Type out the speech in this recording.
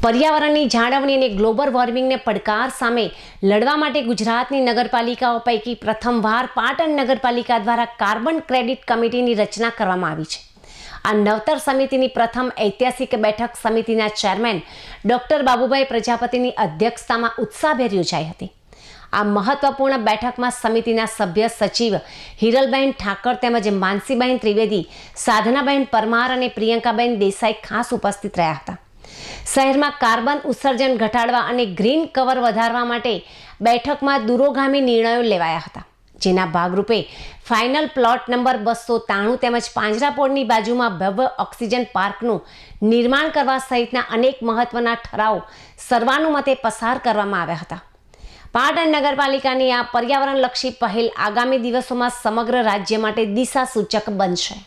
પર્યાવરણની જાળવણી અને ગ્લોબલ વોર્મિંગને પડકાર સામે લડવા માટે ગુજરાતની નગરપાલિકાઓ પૈકી પ્રથમવાર પાટણ નગરપાલિકા દ્વારા કાર્બન ક્રેડિટ કમિટીની રચના કરવામાં આવી છે. આ નવતર સમિતિની પ્રથમ ઐતિહાસિક બેઠક સમિતિના ચેરમેન ડોક્ટર બાબુભાઈ પ્રજાપતિની અધ્યક્ષતામાં ઉત્સાહભેર યોજાઈ હતી. આ મહત્વપૂર્ણ બેઠકમાં સમિતિના સભ્ય સચિવ હિરલબેન ઠાકર તેમજ માનસીબેન ત્રિવેદી, સાધનાબેન પરમાર અને પ્રિયંકાબેન દેસાઈ ખાસ ઉપસ્થિત રહ્યા હતા. શહેરમાં કાર્બન ઉત્સર્જન ઘટાડવા અને ગ્રીન કવર વધારવા માટે બેઠકમાં દૂરોગામી નિર્ણયો લેવાયા હતા, જેના ભાગરૂપે ફાઇનલ પ્લોટ નંબર 293 તેમજ પાંજરાપોળની બાજુમાં ભવ્ય ઓક્સિજન પાર્કનું નિર્માણ કરવા સહિતના અનેક મહત્વના ઠરાવ સર્વાનુમતે પસાર કરવામાં આવ્યા હતા. પાટણ નગરપાલિકાની આ પર્યાવરણલક્ષી પહેલ આગામી દિવસોમાં સમગ્ર રાજ્ય માટે દિશાસૂચક બનશે.